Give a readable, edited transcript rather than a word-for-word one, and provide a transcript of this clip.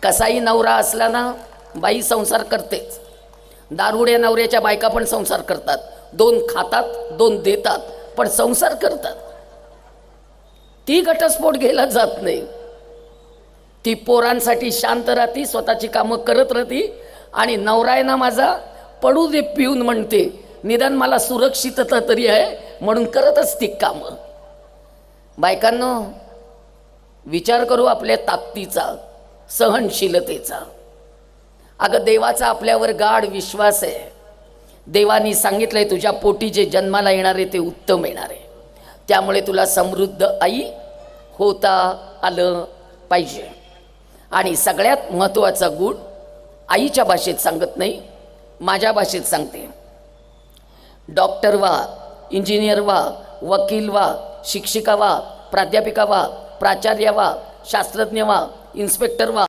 कसाही नवरा असला ना, बाई संसार करतेच. दारुड्या नवऱ्याच्या बायका पण संसार करतात. 2 खातात 2 देतात, पण संसार करतात. ती घटस्फोट घ्यायला जात नाही. ती पोरांसाठी शांत राहती, स्वतःची कामं करत राहती. आणि नवरा आहे ना माझा, पडू दे पिऊन म्हणते, निदान मला सुरक्षितता तरी आहे म्हणून करत असती कामं. बायकांनो, विचार करू आपल्या ताकदीचा, सहनशीलतेचा. अगं, देवाचा आपल्यावर गाढ विश्वास आहे. देवानी सांगितलंय तुझ्या पोटी जे जन्माला येणार आहे ते उत्तम येणार आहे. त्यामुळे तुला समृद्ध आई होता आलं पाहिजे. आणि सगळ्यात महत्त्वाचा गुण आईच्या भाषेत सांगत नाही, माझ्या भाषेत सांगते. डॉक्टर व्हा, इंजिनियर व्हा, वकील व्हा, शिक्षिका व्हा, प्राध्यापिका व्हा, प्राचार्य व्हा, शास्त्रज्ञ व्हा, इन्स्पेक्टर व्हा.